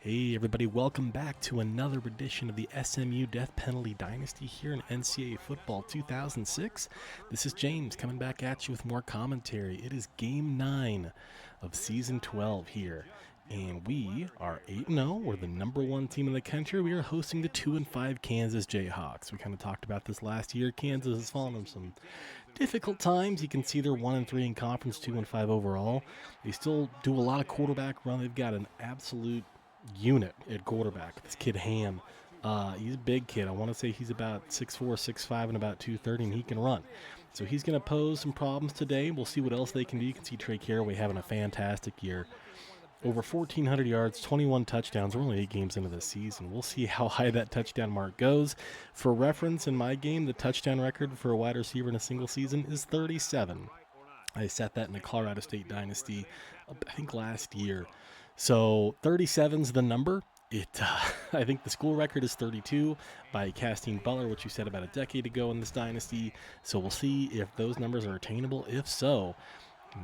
Hey everybody, welcome back to another edition of the SMU Death Penalty Dynasty here in NCAA Football 2006. This is James coming back at you with more commentary. It is Game 9 of Season 12 here, and we are 8-0. We're the number one team in the country. We are hosting the 2-5 Kansas Jayhawks. We kind of talked about this last year. Kansas has fallen on some difficult times. You can see they're 1-3 in conference, 2-5 overall. They still do a lot of quarterback run. They've got an absolute unit at quarterback. This kid Ham, he's a big kid. I want to say he's about 6'4", 6'5", and about 230, and he can run. So he's going to pose some problems today. We'll see what else they can do. You can see Trey Caraway having a fantastic year. Over 1,400 yards, 21 touchdowns. We're only 8 games into the season. We'll see how high that touchdown mark goes. For reference, in my game, the touchdown record for a wide receiver in a single season is 37. I set that in the Colorado State Dynasty, I think last year. So 37's the number. I think the school record is 32 by Castine Butler, which you said about a decade ago in this dynasty. So we'll see if those numbers are attainable. If so,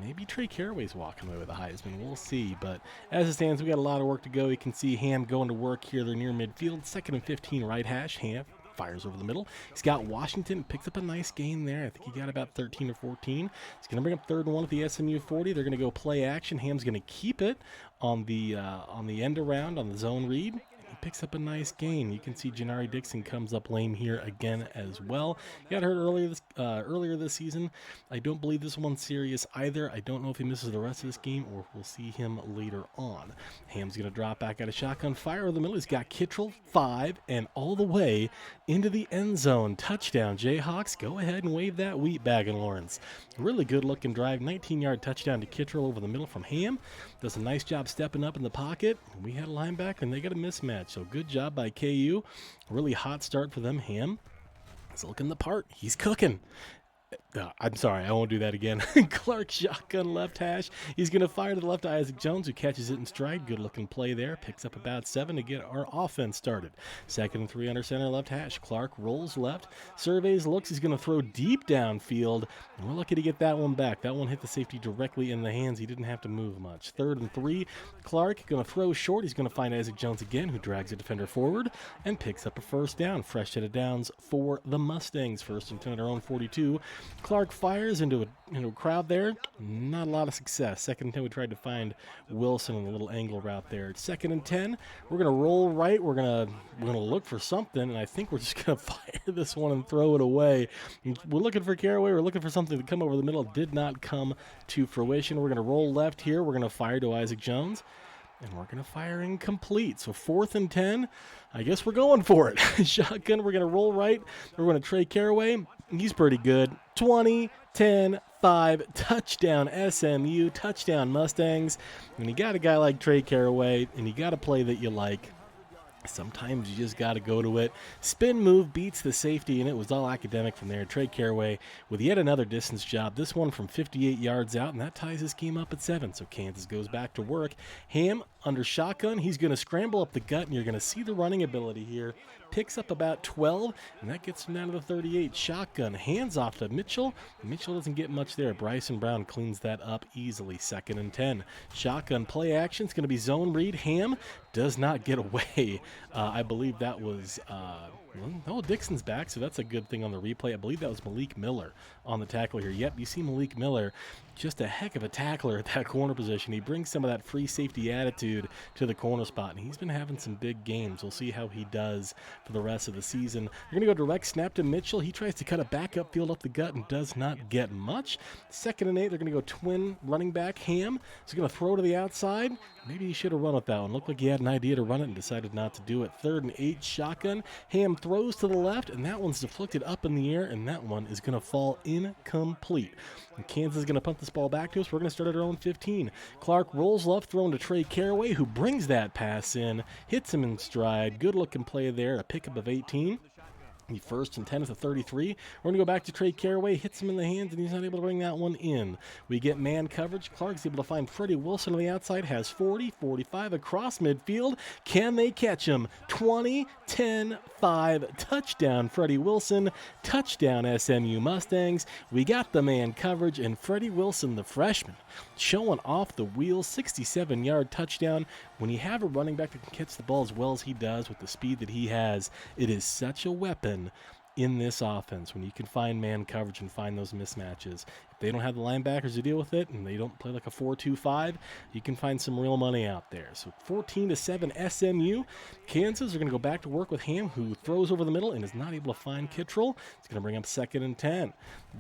maybe Trey Caraway's walking away with a Heisman. We'll see. But as it stands, we got a lot of work to go. You can see Ham going to work here. They're near midfield. 2nd and 15 right hash. Ham fires over the middle. He's got Washington, picks up a nice gain there. I think he got about 13 or 14. He's going to bring up 3rd and 1 at the SMU 40. They're going to go play action. Ham's going to keep it on the end around on the zone read. He picks up a nice gain. You can see Janari Dixon comes up lame here again as well. He got hurt earlier this season. I don't believe this one's serious either. I don't know if he misses the rest of this game or if we'll see him later on. Ham's going to drop back out of shotgun. Fire over the middle. He's got Kittrell, 5, and all the way into the end zone. Touchdown, Jayhawks. Go ahead and wave that wheat bag in Lawrence. Really good looking drive. 19-yard touchdown to Kittrell over the middle from Ham. Does a nice job stepping up in the pocket. We had a linebacker and they got a mismatch. So good job by KU. Really hot start for them. Ham is looking the part. He's cooking. I'm sorry, I won't do that again. Clark shotgun left hash. He's going to fire to the left to Isaac Jones, who catches it in stride. Good looking play there. Picks up about 7 to get our offense started. 2nd and 3 under center left hash. Clark rolls left. Surveys, looks. He's going to throw deep downfield. And we're lucky to get that one back. That one hit the safety directly in the hands. He didn't have to move much. 3rd and 3. Clark going to throw short. He's going to find Isaac Jones again, who drags the defender forward and picks up a 1st down. Fresh set of downs for the Mustangs. 1st and 10 at our own 42. Clark fires into a crowd there. Not a lot of success. 2nd and 10, we tried to find Wilson in a little angle route there. 2nd and 10, we're going to roll right. We're going to look for something, and I think we're just going to fire this one and throw it away. We're looking for Caraway. We're looking for something to come over the middle. It did not come to fruition. We're going to roll left here. We're going to fire to Isaac Jones. And we're going to fire incomplete. So 4th and 10, I guess we're going for it. Shotgun, we're going to roll right. We're going to Trey Caraway. He's pretty good. 20, 10, 5, touchdown SMU, touchdown Mustangs. And you got a guy like Trey Caraway, and you got a play that you like. Sometimes you just got to go to it. Spin move beats the safety, and it was all academic from there. Trey Caraway with yet another distance job. This one from 58 yards out, and that ties this game up at 7. So Kansas goes back to work. Ham under shotgun. He's going to scramble up the gut, and you're going to see the running ability here. Picks up about 12, and that gets him down to the 38. Shotgun, hands off to Mitchell. Mitchell doesn't get much there. Bryson Brown cleans that up easily. 2nd and 10. Shotgun play action. It's going to be zone read. Ham does not get away. I believe that was Dixon's back, so that's a good thing on the replay. I believe that was Malik Miller on the tackle here. Yep, you see Malik Miller, just a heck of a tackler at that corner position. He brings some of that free safety attitude to the corner spot, and he's been having some big games. We'll see how he does for the rest of the season. They're going to go direct snap to Mitchell. He tries to cut a backup field up the gut and does not get much. 2nd and 8, they're going to go twin running back. Ham is going to throw to the outside. Maybe he should have run with that one. Looked like he had an idea to run it and decided not to do it. 3rd and 8, shotgun. Ham throws to the left, and that one's deflected up in the air, and that one is going to fall incomplete. And Kansas is going to punt this ball back to us. We're going to start at our own 15. Clark rolls left, thrown to Trey Caraway, who brings that pass in, hits him in stride. Good-looking play there, a pickup of 18. The 1st and 10 at the 33. We're going to go back to Trey Caraway. Hits him in the hands, and he's not able to bring that one in. We get man coverage. Clark's able to find Freddie Wilson on the outside. Has 40, 45 across midfield. Can they catch him? 20, 10, 5. Touchdown, Freddie Wilson. Touchdown, SMU Mustangs. We got the man coverage, and Freddie Wilson, the freshman, showing off the wheels. 67-yard touchdown. When you have a running back that can catch the ball as well as he does with the speed that he has, it is such a weapon in this offense when you can find man coverage and find those mismatches. If they don't have the linebackers to deal with it and they don't play like a 4-2-5, you can find some real money out there. So 14-7 SMU. Kansas are going to go back to work with Ham, who throws over the middle and is not able to find Kittrell. It's going to bring up 2nd and 10.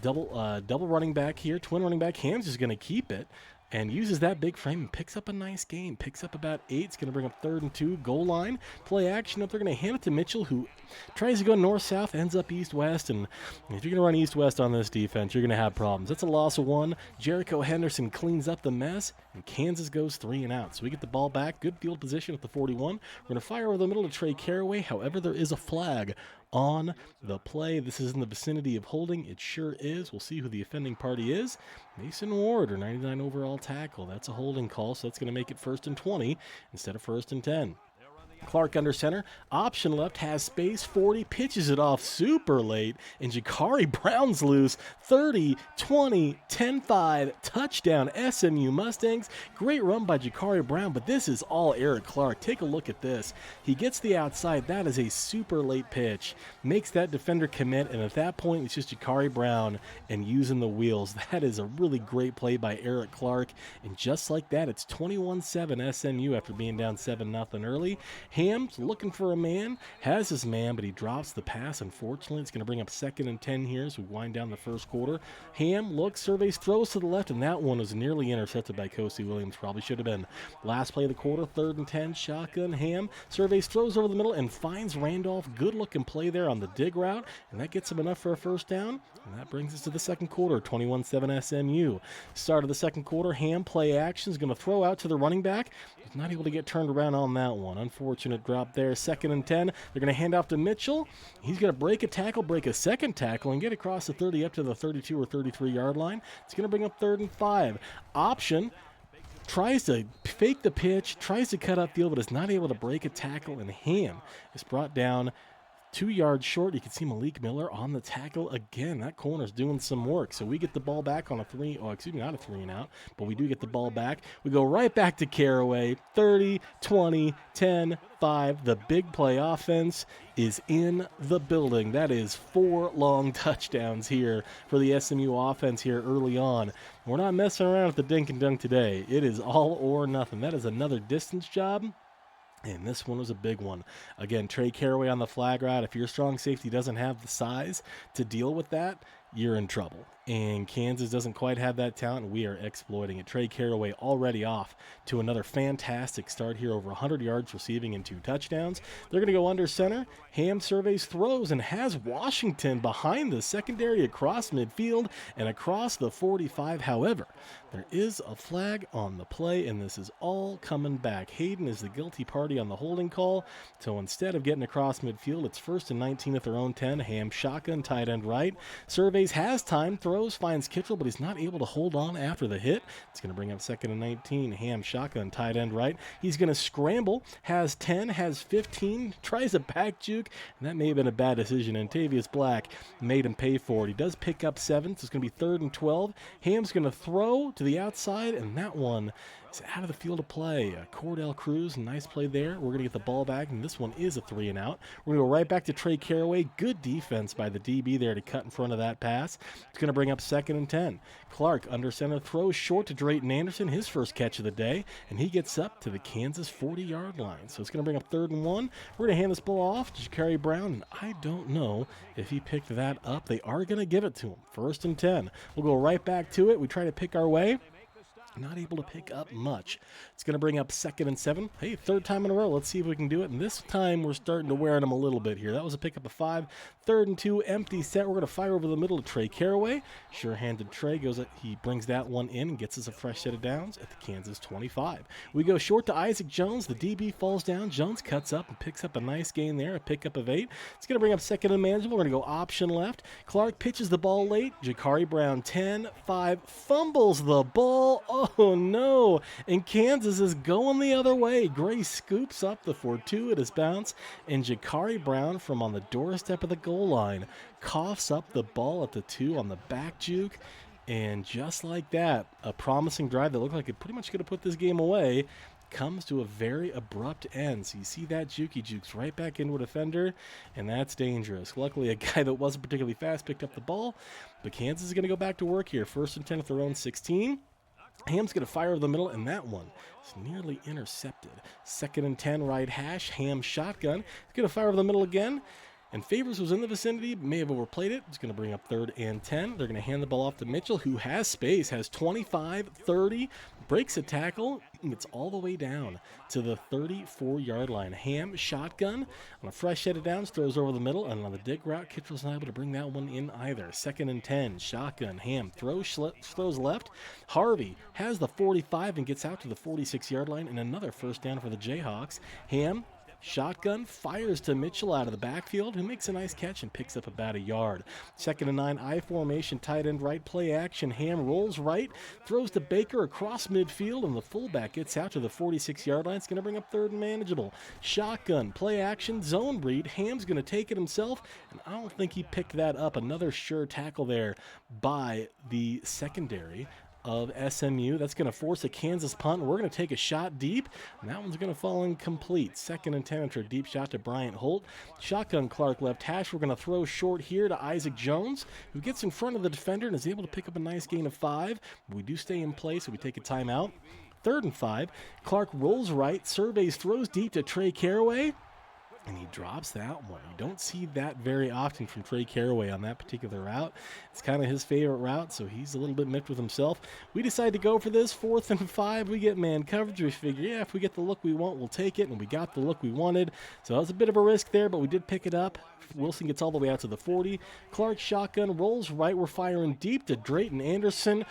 Double running back here, twin running back. Ham's just going to keep it and uses that big frame and picks up a nice gain. Picks up about 8. It's going to bring up 3rd and 2. Goal line. Play action up. They're going to hand it to Mitchell, who tries to go north-south, ends up east-west. And if you're going to run east-west on this defense, you're going to have problems. That's a loss of 1. Jericho Henderson cleans up the mess, and Kansas goes 3 and out. So we get the ball back. Good field position at the 41. We're going to fire over the middle to Trey Caraway. However, there is a flag on the play. This is in the vicinity of holding. It sure is. We'll see who the offending party is. Mason Ward, or 99 overall tackle. That's a holding call, so that's going to make it 1st and 20 instead of 1st and 10. Clark under center, option left, has space, 40, pitches it off super late, and Jakari Brown's loose. 30, 20, 10-5, touchdown SMU Mustangs. Great run by Jakari Brown, but this is all Eric Clark. Take a look at this. He gets the outside. That is a super late pitch. Makes that defender commit, and at that point, it's just Jakari Brown and using the wheels. That is a really great play by Eric Clark, and just like that, it's 21-7 SMU after being down 7-0 early. Ham's looking for a man, has his man, but he drops the pass. Unfortunately, it's going to bring up 2nd and 10 here as we wind down the first quarter. Ham looks, surveys, throws to the left, and that one was nearly intercepted by Kosi Williams. Probably should have been. Last play of the quarter, 3rd and 10, shotgun. Ham surveys, throws over the middle, and finds Randolph. Good looking play there on the dig route, and that gets him enough for a 1st down. And that brings us to the second quarter, 21-7 SMU. Start of the second quarter, Ham play action is going to throw out to the running back. He's not able to get turned around on that one. Unfortunate drop there. 2nd and 10. They're going to hand off to Mitchell. He's going to break a tackle, break a second tackle, and get across the 30 up to the 32 or 33-yard line. It's going to bring up 3rd and 5. Option. Tries to fake the pitch, tries to cut upfield, but is not able to break a tackle, and Ham is brought down 2 yards short. You can see Malik Miller on the tackle again. That corner's doing some work. So we get the ball back on a 3, not a 3 and out, but we do get the ball back. We go right back to Caraway. 30, 20, 10, 5. The big play offense is in the building. That is 4 long touchdowns here for the SMU offense here early on. We're not messing around with the dink and dunk today. It is all or nothing. That is another distance job. And this one was a big one. Again, Trey Caraway on the flag route. If your strong safety doesn't have the size to deal with that, you're in trouble. And Kansas doesn't quite have that talent, and we are exploiting it. Trey Caraway already off to another fantastic start here, over 100 yards receiving and 2 touchdowns. They're going to go under center. Ham surveys, throws, and has Washington behind the secondary across midfield and across the 45. However, there is a flag on the play, and this is all coming back. Hayden is the guilty party on the holding call. So instead of getting across midfield, it's 1st and 19 at their own 10. Ham shotgun, tight end right. Surveys, has time, throws, finds Kittrell, but he's not able to hold on after the hit. It's going to bring up 2nd and 19. Ham shotgun, tight end right. He's going to scramble, has 10, has 15, tries a back juke, and that may have been a bad decision. And Tavius Black made him pay for it. He does pick up 7, so it's going to be 3rd and 12. Ham's going to throw to the outside, and that one is out of the field of play. Cordell Cruz, nice play there. We're going to get the ball back, and this one is a 3 and out. We're going to go right back to Trey Caraway. Good defense by the DB there to cut in front of that pass. It's going to bring up 2nd and 10. Clark under center, throws short to Drayton Anderson, his first catch of the day, and he gets up to the Kansas 40-yard line. So it's going to bring up 3rd and 1. We're going to hand this ball off to Jakari Brown, and I don't know if he picked that up. They are going to give it to him. 1st and 10. We'll go right back to it. We try to pick our way. Not able to pick up much. It's going to bring up 2nd and 7. Hey, third time in a row. Let's see if we can do it. And this time we're starting to wear them a little bit here. That was a pickup of 5. 3rd and 2, empty set. We're going to fire over the middle to Trey Caraway. Sure-handed Trey goes. He brings that one in and gets us a fresh set of downs at the Kansas 25. We go short to Isaac Jones. The DB falls down. Jones cuts up and picks up a nice gain there, a pickup of 8. It's going to bring up 2nd and manageable. We're going to go option left. Clark pitches the ball late. Jakari Brown 10-5 fumbles the ball. Oh no! And Kansas is going the other way. Gray scoops up the fortuitous bounce, and Jakari Brown from on the doorstep of the goal line coughs up the ball at the 2 on the back juke. And just like that, a promising drive that looked like it pretty much could have put this game away comes to a very abrupt end. So you see that jukes right back into a defender, and that's dangerous. Luckily, a guy that wasn't particularly fast picked up the ball, but Kansas is going to go back to work here. 1st and 10 at their own 16. Ham's going to fire over the middle, and that one is nearly intercepted. 2nd and 10, right hash. Ham shotgun. He's going to fire over the middle again. And Favors was in the vicinity, may have overplayed it. It's going to bring up 3rd and 10. They're going to hand the ball off to Mitchell, who has space, has 25, 30, breaks a tackle, and gets all the way down to the 34-yard line. Ham, shotgun, on a fresh set of downs, throws over the middle, and on the dig route, Kittrell's not able to bring that one in either. 2nd and 10, shotgun, Ham throws left. Harvey has the 45 and gets out to the 46-yard line, and another first down for the Jayhawks. Ham, shotgun, fires to Mitchell out of the backfield, who makes a nice catch and picks up about a yard. 2nd and 9, I formation, tight end right, play action. Ham rolls right, throws to Baker across midfield, and the fullback gets out to the 46-yard line. It's going to bring up 3rd and manageable. Shotgun, play action, zone read. Ham's going to take it himself, and I don't think he picked that up. Another sure tackle there by the secondary of SMU. That's going to force a Kansas punt. We're going to take a shot deep, and that one's going to fall incomplete. 2nd and 10 after a deep shot to Bryant Holt. Shotgun, Clark left hash. We're going to throw short here to Isaac Jones, who gets in front of the defender and is able to pick up a nice gain of 5. We do stay in place, so we take a timeout. 3rd and 5. Clark rolls right, surveys, throws deep to Trey Caraway, and he drops that one. You don't see that very often from Trey Caraway on that particular route. It's kind of his favorite route, so he's a little bit miffed with himself. We decide to go for this 4th and 5. We get man coverage. We figure, yeah, if we get the look we want, we'll take it, and we got the look we wanted. So that was a bit of a risk there, but we did pick it up. Wilson gets all the way out to the 40. Clark shotgun rolls right. We're firing deep to Drayton Anderson,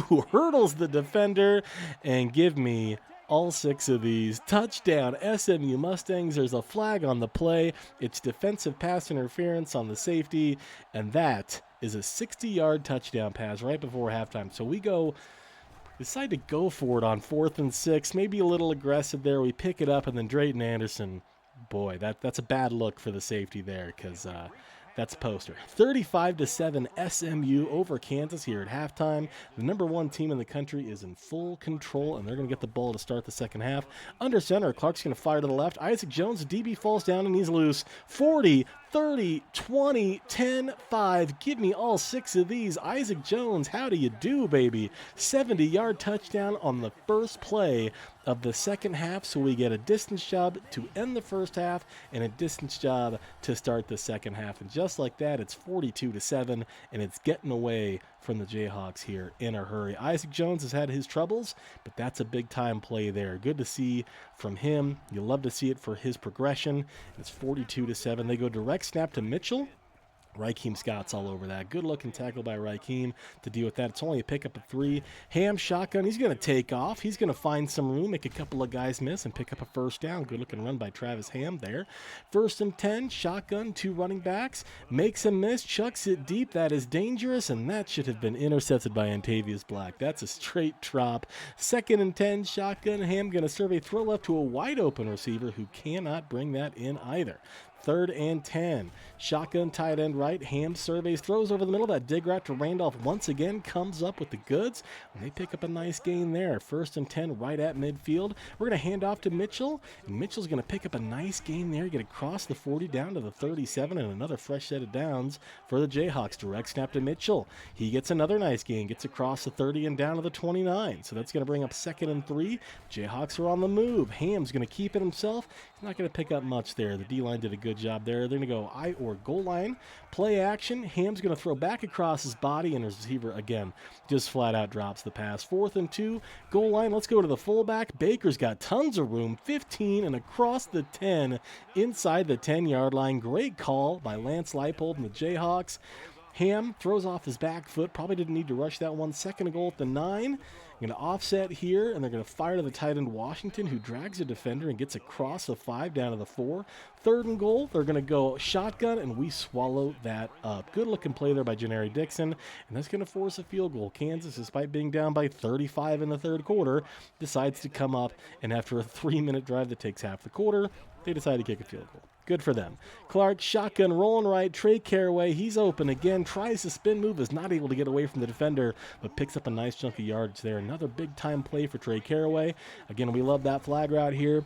who hurdles the defender, and give me all 6 of these. Touchdown, SMU Mustangs. There's a flag on the play. It's defensive pass interference on the safety, and that is a 60-yard touchdown pass right before halftime. So we decide to go for it on 4th and 6, maybe a little aggressive there. We pick it up, and then Drayton Anderson, boy, that's a bad look for the safety there, because that's a poster. 35-7 SMU over Kansas here at halftime. The number 1 team in the country is in full control, and they're going to get the ball to start the second half. Under center, Clark's going to fire to the left. Isaac Jones, the DB falls down, and he's loose. 40, 30, 20, 10, 5. Give me all 6 of these. Isaac Jones, how do you do, baby? 70-yard touchdown on the first play of the second half, so we get a distance job to end the first half and a distance job to start the second half. And just like that, it's 42-7, and it's getting away from the Jayhawks here in a hurry. Isaac Jones has had his troubles, but that's a big-time play there. Good to see from him. You love to see it for his progression. It's 42-7. They go direct snap to Mitchell. Raheem Scott's all over that. Good looking tackle by Raheem to deal with that. It's only a pickup of 3. Ham shotgun. He's going to take off. He's going to find some room, make a couple of guys miss, and pick up a first down. Good looking run by Travis Ham there. 1st and 10. Shotgun. 2 running backs. Makes a miss. Chucks it deep. That is dangerous, and that should have been intercepted by Antavius Black. That's a straight drop. 2nd and 10. Shotgun. Ham going to survey, throw left to a wide open receiver who cannot bring that in either. 3rd and 10. Shotgun, tight end right. Ham surveys, throws over the middle. That dig route to Randolph once again comes up with the goods, and they pick up a nice gain there. 1st and 10 right at midfield. We're going to hand off to Mitchell, and Mitchell's going to pick up a nice gain there, get across the 40 down to the 37, and another fresh set of downs for the Jayhawks. Direct snap to Mitchell. He gets another nice gain, gets across the 30 and down to the 29. So that's going to bring up 2nd and 3. Jayhawks are on the move. Ham's going to keep it himself. Not going to pick up much there. The D-line did a good job there. They're going to go I or goal line. Play action. Ham's going to throw back across his body, and his receiver, again, just flat out drops the pass. 4th and 2. Goal line. Let's go to the fullback. Baker's got tons of room. 15 and across the 10 inside the 10-yard line. Great call by Lance Leipold and the Jayhawks. Ham throws off his back foot. Probably didn't need to rush that one. 2nd and goal at the 9. Going to offset here, and they're going to fire to the tight end Washington, who drags a defender and gets across the 5 down to the 4. 3rd and goal, they're going to go shotgun, and we swallow that up. Good-looking play there by Janari Dixon, and that's going to force a field goal. Kansas, despite being down by 35 in the 3rd quarter, decides to come up, and after a 3-minute drive that takes half the quarter, they decide to kick a field goal. Good for them. Clark, shotgun, rolling right. Trey Caraway, he's open again. Tries to spin move, is not able to get away from the defender, but picks up a nice chunk of yardage there. Another big-time play for Trey Caraway. Again, we love that flag route here.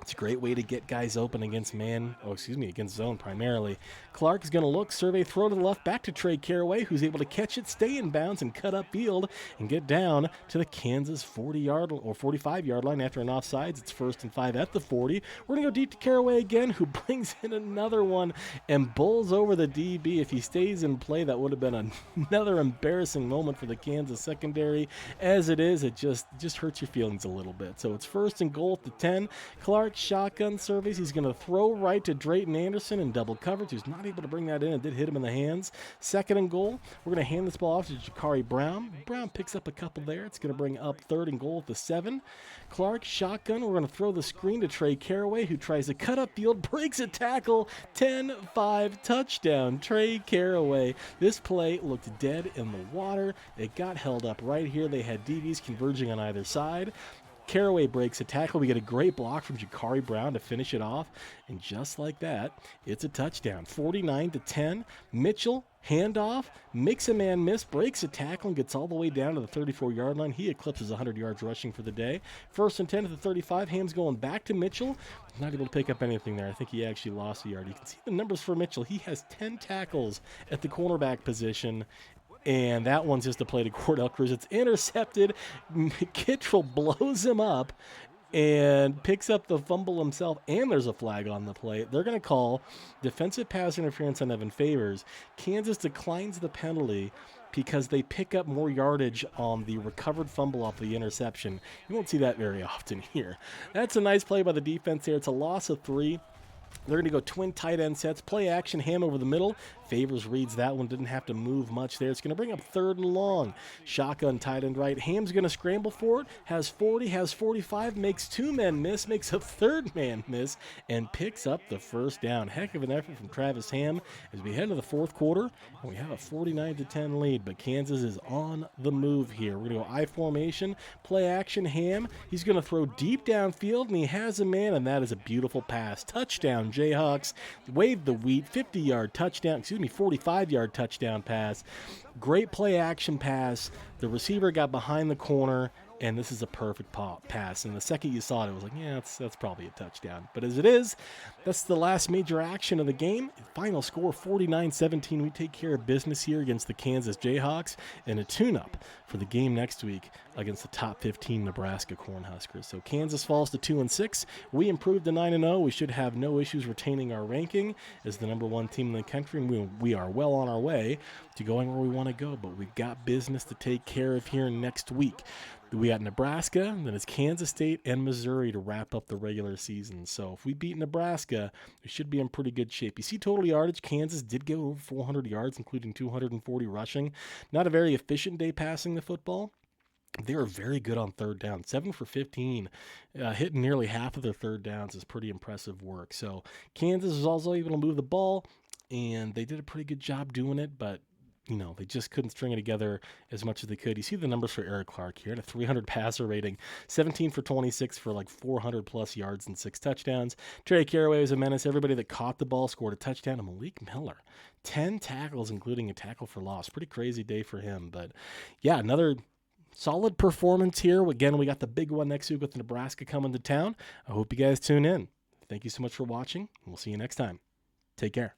It's a great way to get guys open against against zone primarily. Clark is going to look, survey, throw to the left, back to Trey Caraway, who's able to catch it, stay in bounds, and cut upfield and get down to the Kansas 40-yard or 45-yard line after an offsides. It's 1st and 5 at the 40. We're going to go deep to Caraway again, who brings in another one and bowls over the DB. If he stays in play, that would have been another embarrassing moment for the Kansas secondary. As it is, it just hurts your feelings a little bit. So it's 1st and goal at the 10. Clark, shotgun surveys. He's going to throw right to Drayton Anderson in double coverage, who's not able to bring that in and did hit him in the hands. 2nd and goal. We're going to hand this ball off to Jakari Brown. Brown picks up a couple there. It's going to bring up 3rd and goal at the 7. Clark, shotgun. We're going to throw the screen to Trey Caraway, who tries to cut upfield, breaks a tackle. 10-5 touchdown, Trey Caraway. This play looked dead in the water. It got held up right here. They had DBs converging on either side. Caraway breaks a tackle. We get a great block from Jakari Brown to finish it off. And just like that, it's a touchdown. 49-10. Mitchell, handoff, makes a man miss, breaks a tackle, and gets all the way down to the 34-yard line. He eclipses 100 yards rushing for the day. 1st and 10 at the 35. Ham's going back to Mitchell. Not able to pick up anything there. I think he actually lost a yard. You can see the numbers for Mitchell. He has 10 tackles at the cornerback position. And that one's just a play to Cordell Cruz. It's intercepted. Kittrell blows him up and picks up the fumble himself, and there's a flag on the play. They're going to call defensive pass interference on Evan Favors. Kansas declines the penalty because they pick up more yardage on the recovered fumble off the interception. You won't see that very often here. That's a nice play by the defense there. It's a loss of 3. They're going to go twin tight end sets, play action, Ham over the middle. Favors reads that one, didn't have to move much there. It's going to bring up 3rd and long. Shotgun tight end right. Ham's going to scramble for it, has 40, has 45, makes 2 men miss, makes a 3rd man miss, and picks up the 1st down. Heck of an effort from Travis Ham as we head to the 4th quarter, and we have a 49-10 lead, but Kansas is on the move here. We're going to go I formation, play action, Ham. He's going to throw deep downfield, and he has a man, and that is a beautiful pass. Touchdown, Jayhawks. Wave the wheat, 50-yard touchdown, 45-yard touchdown pass. Great play action pass. The receiver got behind the corner, and this is a perfect pass. And the second you saw it was like, yeah, that's probably a touchdown. But as it is, that's the last major action of the game. Final score, 49-17. We take care of business here against the Kansas Jayhawks and a tune-up for the game next week against the top 15 Nebraska Cornhuskers. So Kansas falls to 2-6. We improved to 9-0. We should have no issues retaining our ranking as the number 1 team in the country. And we are well on our way to going where we want to go. But we've got business to take care of here next week. We got Nebraska, then it's Kansas State and Missouri to wrap up the regular season. So if we beat Nebraska, we should be in pretty good shape. You see total yardage, Kansas did go over 400 yards, including 240 rushing. Not a very efficient day passing the football. They are very good on 3rd down. 7 for 15, hitting nearly half of their 3rd downs is pretty impressive work. So Kansas was also able to move the ball, and they did a pretty good job doing it, but they just couldn't string it together as much as they could. You see the numbers for Eric Clark here at a 300 passer rating, 17 for 26 for like 400-plus yards and 6 touchdowns. Trey Caraway was a menace. Everybody that caught the ball scored a touchdown. And Malik Miller, 10 tackles, including a tackle for loss. Pretty crazy day for him. But, yeah, another solid performance here. Again, we got the big one next week with Nebraska coming to town. I hope you guys tune in. Thank you so much for watching, and we'll see you next time. Take care.